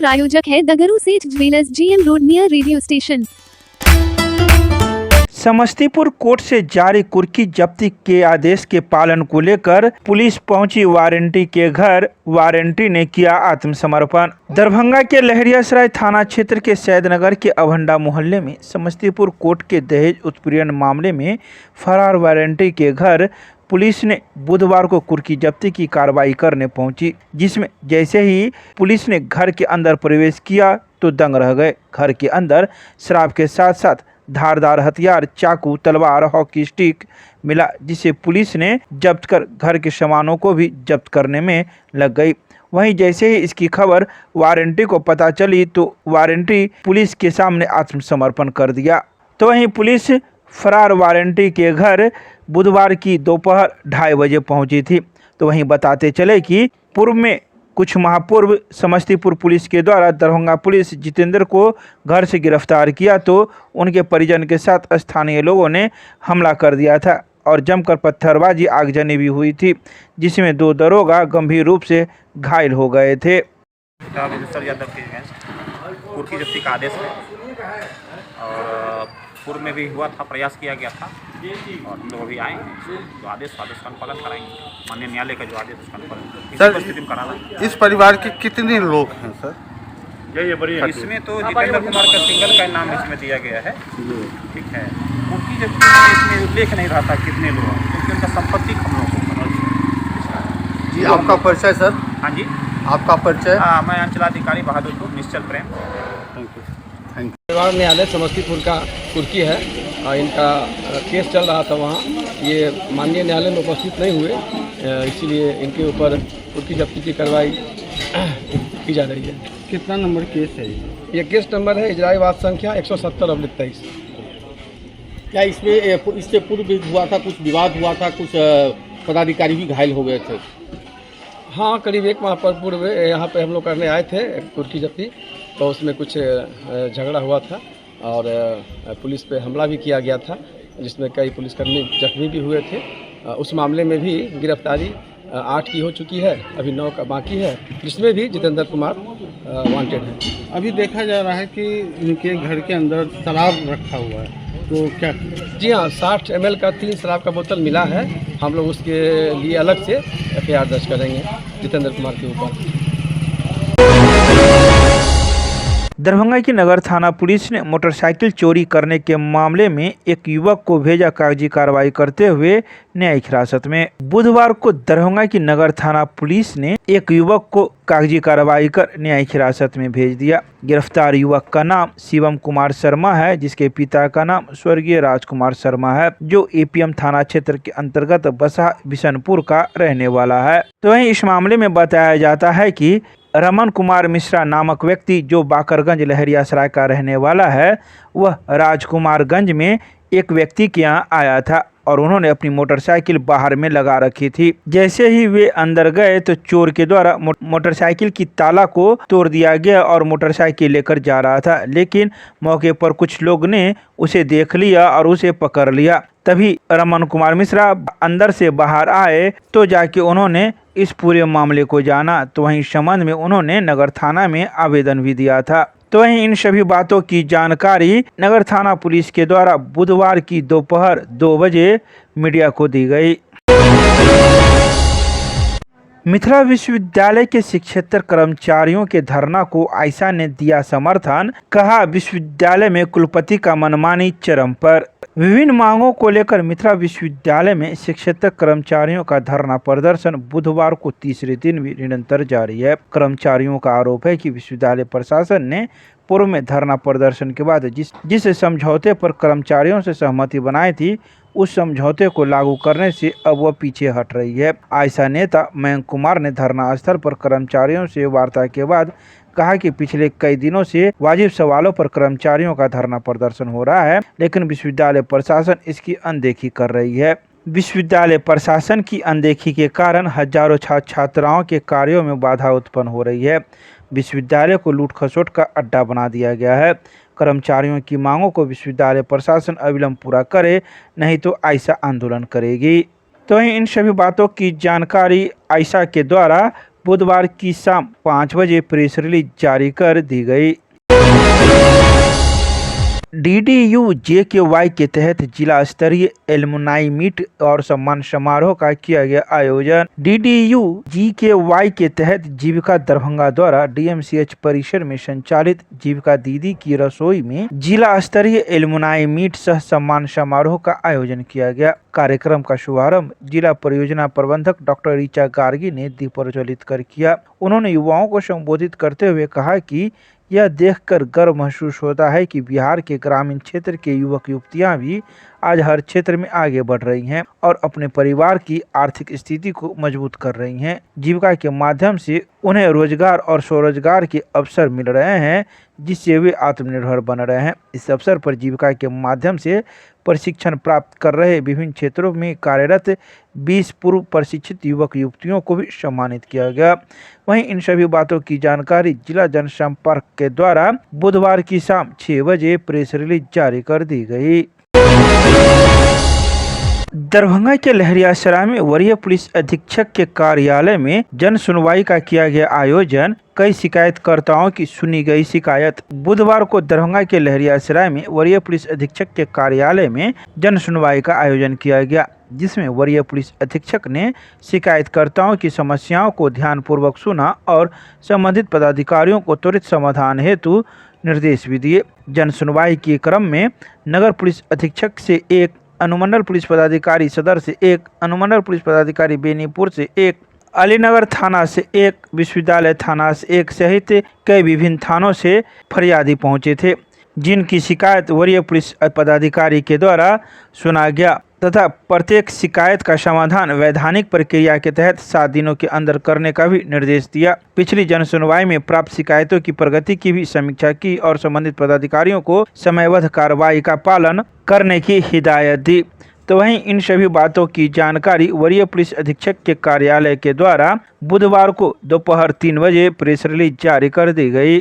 प्रायोजक है दगरू सेठ jewellers, GM road near radio station. Samastipur court से जारी कुर्की जब्ती के आदेश के पालन को लेकर पुलिस पहुंची वारंटी के घर। वारंटी ने किया आत्मसमर्पण। दरभंगा के लहरियासराय थाना क्षेत्र के सैदनगर के अभंडा मोहल्ले में समस्तीपुर कोर्ट के दहेज उत्पीड़न मामले में फरार वारंटी के घर पुलिस ने बुधवार को कुर्की जब्ती की कार्रवाई करने पहुंची, जिसमें जैसे ही पुलिस ने घर के अंदर प्रवेश किया तो दंग रह गए। घर के अंदर शराब के साथ साथ धारदार हथियार, चाकू, तलवार, हॉकी स्टिक मिला, जिसे पुलिस ने जब्त कर घर के सामानों को भी जब्त करने में लग गई। वहीं जैसे ही इसकी खबर वारंटी को पता चली तो वारंटी पुलिस के सामने आत्मसमर्पण कर दिया। तो वहीं पुलिस फरार वारंटी के घर बुधवार की दोपहर 2:30 बजे पहुंची थी। तो वहीं बताते चले कि पूर्व में कुछ माह पूर्व समस्तीपुर पुलिस के द्वारा दरभंगा पुलिस जितेंद्र को घर से गिरफ्तार किया तो उनके परिजन के साथ स्थानीय लोगों ने हमला कर दिया था और जमकर पत्थरबाजी, आगजनी भी हुई थी, जिसमें 2 दरोगा गंभीर रूप से घायल हो गए थे। यादव के अगेंस्ट कुर्की जब्ती का आदेश है और पूर्व में भी हुआ था, प्रयास किया गया था और हम लोग अभी आए जो आदेश का अनुपालन कराएंगे। माननीय न्यायालय का जो आदेश उसका अनुपालन सर, स्थिति में कराना। इस परिवार के कितने लोग हैं सर? इसमें तो जितेंद्र कुमार का सिंगल का नाम इसमें दिया गया है, ठीक है। कुर्की जब्ती में इसमें उल्लेख नहीं रहा था कितने लोग हैं, क्योंकि उनका संपत्ति हम लोगों को। जी, आपका परिचय सर? हाँ जी, आपका परिचय? मैं अंचलाधिकारी बहादुरपुर निश्चल प्रेम। परिवार न्यायालय समस्तीपुर का कुर्की है और इनका केस चल रहा था वहाँ। ये माननीय न्यायालय में उपस्थित नहीं हुए, इसीलिए इनके ऊपर कुर्की जब्ती की कार्रवाई की जा रही है। कितना नंबर केस है ये केस नंबर है इजराई वाद संख्या 170/23। क्या इसमें इससे पूर्व भी हुआ था, कुछ विवाद हुआ था, कुछ पदाधिकारी भी घायल हो गए थे? हाँ, करीब 1 माह पर पूर्व यहाँ पे हम लोग करने आए थे कुर्की जब्ती, तो उसमें कुछ झगड़ा हुआ था और पुलिस पे हमला भी किया गया था, जिसमें कई पुलिसकर्मी जख्मी भी हुए थे। उस मामले में भी गिरफ्तारी 8 की हो चुकी है, अभी 9 का बाकी है, जिसमें भी जितेंद्र कुमार वांटेड है। अभी देखा जा रहा है कि इनके घर के अंदर शराब रखा हुआ है, तो क्या? जी हाँ, 60 ml का 3 शराब का बोतल मिला है। हम लोग उसके लिए अलग से FIR दर्ज करेंगे जितेंद्र कुमार के ऊपर। दरभंगा की नगर थाना पुलिस ने मोटरसाइकिल चोरी करने के मामले में एक युवक को भेजा कागजी कार्रवाई करते हुए न्यायिक हिरासत में। बुधवार को दरभंगा की नगर थाना पुलिस ने एक युवक को कागजी कार्रवाई कर न्यायिक हिरासत में भेज दिया। गिरफ्तार युवक का नाम शिवम कुमार शर्मा है, जिसके पिता का नाम स्वर्गीय राजकुमार शर्मा है, जो APM थाना क्षेत्र के अंतर्गत बसा बिशनपुर का रहने वाला है। तो वहीं इस मामले में बताया जाता है कि रमन कुमार मिश्रा नामक व्यक्ति, जो बाकरगंज लहरियासराय का रहने वाला है, वह राजकुमारगंज में एक व्यक्ति के यहाँ आया था और उन्होंने अपनी मोटरसाइकिल बाहर में लगा रखी थी। जैसे ही वे अंदर गए तो चोर के द्वारा मोटरसाइकिल की ताला को तोड़ दिया गया और मोटरसाइकिल लेकर जा रहा था, लेकिन मौके पर कुछ लोग ने उसे देख लिया और उसे पकड़ लिया। तभी रमन कुमार मिश्रा अंदर से बाहर आए तो जाके उन्होंने इस पूरे मामले को जाना। तो वहीं संबंध में उन्होंने नगर थाना में आवेदन भी दिया था। तो वहीं इन सभी बातों की जानकारी नगर थाना पुलिस के द्वारा बुधवार की दोपहर 2 बजे मीडिया को दी गई। मिथिला विश्वविद्यालय के शिक्षेतर कर्मचारियों के धरना को आयशा ने दिया समर्थन। कहा, विश्वविद्यालय में कुलपति का मनमानी चरम पर। विभिन्न मांगों को लेकर मिथिला विश्वविद्यालय में शिक्षेतर कर्मचारियों का धरना प्रदर्शन बुधवार को तीसरे दिन भी निरंतर जारी है। कर्मचारियों का आरोप है कि विश्वविद्यालय प्रशासन ने पूर्व में धरना प्रदर्शन के बाद जिस समझौते पर कर्मचारियों से सहमति बनाई थी, उस समझौते को लागू करने से अब वह पीछे हट रही है। आयशा नेता मयंक कुमार ने धरना स्थल पर कर्मचारियों से वार्ता के बाद कहा कि पिछले कई दिनों से वाजिब सवालों पर कर्मचारियों का धरना प्रदर्शन हो रहा है, लेकिन विश्वविद्यालय प्रशासन इसकी अनदेखी कर रही है। विश्वविद्यालय प्रशासन की अनदेखी के कारण हजारों छात्र छात्राओं के कार्यों में बाधा उत्पन्न हो रही है। विश्वविद्यालय को लूट खसोट का अड्डा बना दिया गया है। कर्मचारियों की मांगों को विश्वविद्यालय प्रशासन अविलंब पूरा करे, नहीं तो आयशा आंदोलन करेगी। तो इन सभी बातों की जानकारी आयशा के द्वारा बुधवार की शाम 5 बजे प्रेस रिलीज जारी कर दी गई। DDU-JKY के तहत जिला स्तरीय एलुमनाई मीट और सम्मान समारोह का किया गया आयोजन। DDU-JKY के तहत जीविका दरभंगा द्वारा DMCH परिसर में संचालित जीविका दीदी की रसोई में जिला स्तरीय एलुमनाई मीट सह सम्मान समारोह का आयोजन किया गया। कार्यक्रम का शुभारंभ जिला परियोजना प्रबंधक डॉक्टर ऋचा गार्गी ने दीप प्रज्वलित कर किया। उन्होंने युवाओं को संबोधित करते हुए कहा कि यह देखकर गर्व महसूस होता है कि बिहार के ग्रामीण क्षेत्र के युवक युवतियां भी आज हर क्षेत्र में आगे बढ़ रही हैं और अपने परिवार की आर्थिक स्थिति को मजबूत कर रही हैं। जीविका के माध्यम से उन्हें रोजगार और स्वरोजगार के अवसर मिल रहे हैं, जिससे वे आत्मनिर्भर बन रहे हैं। इस अवसर पर जीविका के माध्यम से प्रशिक्षण प्राप्त कर रहे विभिन्न क्षेत्रों में कार्यरत 20 पूर्व प्रशिक्षित युवक युवतियों को भी सम्मानित किया गया। वहीं इन सभी बातों की जानकारी जिला जनसंपर्क के द्वारा बुधवार की शाम 6 बजे प्रेस रिलीज जारी कर दी गई। दरभंगा के लहरियासराय में वरीय पुलिस अधीक्षक के कार्यालय में जन सुनवाई का किया गया आयोजन। कई शिकायतकर्ताओं की सुनी गई शिकायत। बुधवार को दरभंगा के लहरियासराय में वरीय पुलिस अधीक्षक के कार्यालय में जन सुनवाई का आयोजन किया गया, जिसमें वरीय पुलिस अधीक्षक ने शिकायतकर्ताओं की समस्याओं को ध्यानपूर्वक सुना और संबंधित पदाधिकारियों को त्वरित समाधान हेतु निर्देश भी दिए। जन सुनवाई के क्रम में नगर पुलिस अधीक्षक से एक, अनुमंडल पुलिस पदाधिकारी सदर से एक, अनुमंडल पुलिस पदाधिकारी बेनीपुर से एक, अलीनगर थाना से एक, विश्वविद्यालय थाना से एक सहित कई विभिन्न थानों से फरियादी पहुंचे थे, जिनकी शिकायत वरीय पुलिस पदाधिकारी के द्वारा सुना गया तथा प्रत्येक शिकायत का समाधान वैधानिक प्रक्रिया के तहत 7 दिनों के अंदर करने का भी निर्देश दिया। पिछली जन सुनवाई में प्राप्त शिकायतों की प्रगति की भी समीक्षा की और संबंधित पदाधिकारियों को समयबद्ध कार्रवाई का पालन करने की हिदायत दी। तो वहीं इन सभी बातों की जानकारी वरीय पुलिस अधीक्षक के कार्यालय के द्वारा बुधवार को दोपहर 3 बजे प्रेस रिलीज जारी कर दी गई।